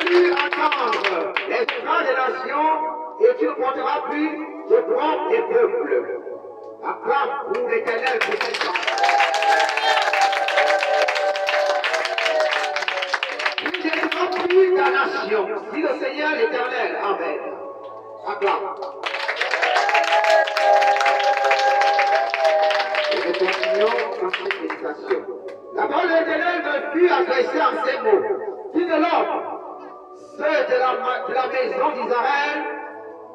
plus entendre les voix des nations et tu ne porteras plus de propre des peuples. Acclame pour l'Éternel pour cette chance. Tu ne détruiras plus ta nation, dit le Seigneur l'Éternel. Amen. Acclame. Et nous continuons dans cette méditation. La parole de l'Éternel me fut adressée en ces mots. Dit de l'homme, ceux de la maison d'Israël,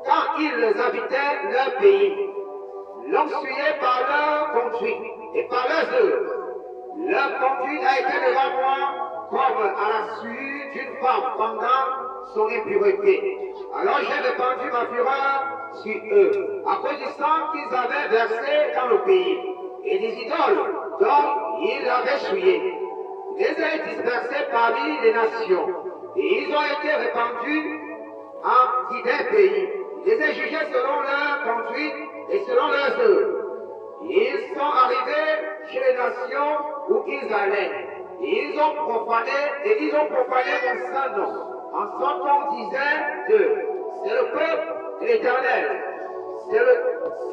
quand ils habitaient leur pays, l'ont suivi par leur conduite et par leurs œuvres. Leur conduite a été devant moi comme à la suite d'une femme pendant son impureté. Alors j'ai répandu ma fureur sur eux, à cause du sang qu'ils avaient versé dans le pays, et des idoles dont ils avaient souillé. Ils les ai dispersés parmi les nations, et ils ont été répandus en divers pays. Je les ai jugés selon leur conduite et selon leurs œuvres. Ils sont arrivés chez les nations où ils allaient. Ils ont profané mon saint nom. En sorte qu'on disait d'eux, c'est le peuple de l'Éternel.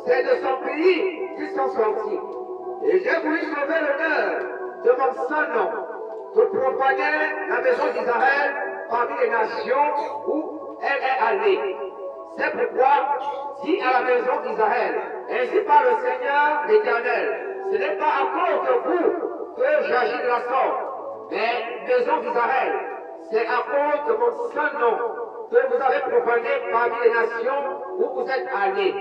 C'est de son pays qu'ils sont sortis. Et j'ai voulu sauver l'honneur de mon saint nom, que profanait la maison d'Israël parmi les nations où elle est allée. C'est pourquoi, dit à la maison d'Israël, ainsi par le Seigneur l'Éternel, ce n'est pas à cause de vous que j'agis de la sorte, mais maison d'Israël, c'est à cause de mon saint nom que vous avez profané parmi les nations où vous êtes allés.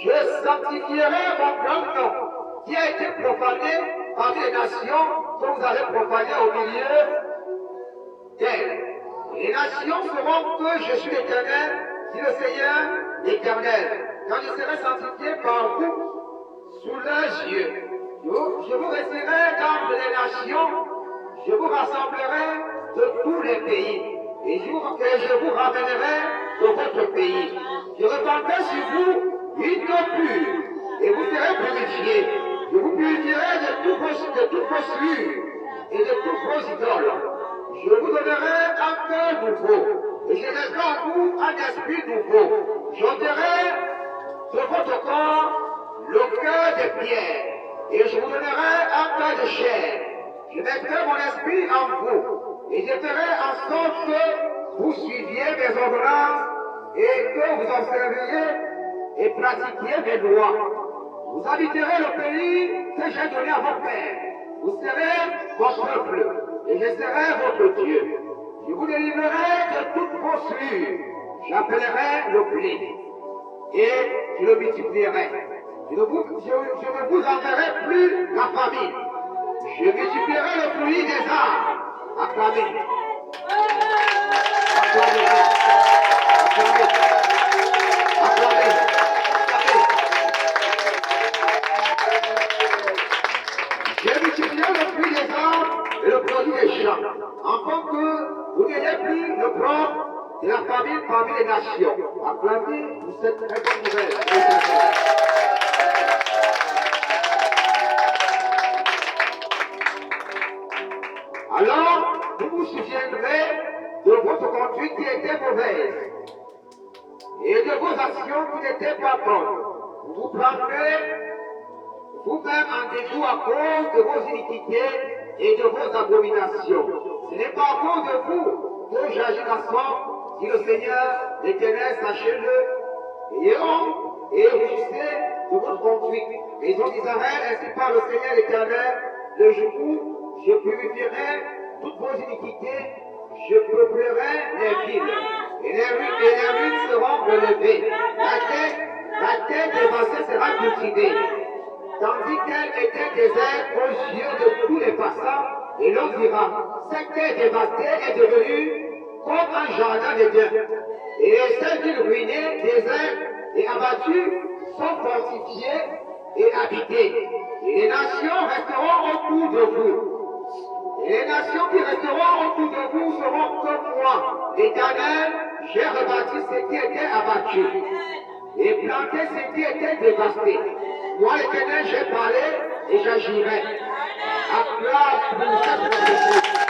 Je sanctifierai mon grand nom qui a été profané parmi les nations que vous avez profané au milieu d'elles. Les nations sauront que je suis l'Éternel, dit le Seigneur l'Éternel, quand je serai sanctifié par vous sous leurs yeux. Je vous resterai dans les nations, je vous rassemblerai de tous les pays, et je vous ramènerai de votre pays. Je répandrai sur vous une eau pure, et vous serez purifiés. Je vous purifierai de toutes vos souillures et de toutes vos idoles. Je vous donnerai un cœur nouveau, et je mettrai en vous un esprit nouveau. J'ôterai de votre corps le cœur de pierre, et je vous donnerai un cœur de chair. Je mettrai mon esprit en vous, et je ferai en sorte que vous suiviez mes ordonnances, et que vous observiez et pratiquiez mes lois. Vous habiterez le pays que j'ai donné à vos pères. Vous serez mon peuple, et je serai votre Dieu. Je vous délivrerai de toutes vos souillures. J'appellerai le blé, et je le multiplierai. Je ne vous enverrai plus la famine. Je multiplierai le fruit des arbres. Acclamez. Acclamez. Acclamez. Acclamez. Je multiplierai le fruit des arbres et le produit des champs, afin que vous n'ayez plus le propre de la famille parmi les nations. Acclamez pour cette très bonne nouvelle. Alors, vous vous souviendrez de votre conduite qui était mauvaise et de vos actions qui n'étaient pas bonnes. Vous vous prendrez vous-même en dégoût à cause de vos iniquités et de vos abominations. Ce n'est pas à cause de vous que j'agis la sorte, dit le Seigneur l'Éternel, sachez-le. Et honte et rougissez de votre conduite. Maison d'Israël, ainsi par le Seigneur l'Éternel, le jour où je purifierai toutes vos iniquités, je peuplerai les villes, et les ruines seront relevées. La terre dévastée sera cultivée, tandis qu'elle était déserte aux yeux de tous les passants, et l'on dira, cette terre dévastée est devenue comme un jardin de Dieu. Et ces villes ruinées, désertes et abattues sont fortifiées et habitées. Et les nations resteront autour de vous. Et les nations qui resteront autour de vous seront comme moi. L'Éternel, j'ai rebâti ce qui était abattu et planté ce qui était dévasté. Moi, l'Éternel, j'ai parlé et j'agirai. Acclame pour cette prophétie.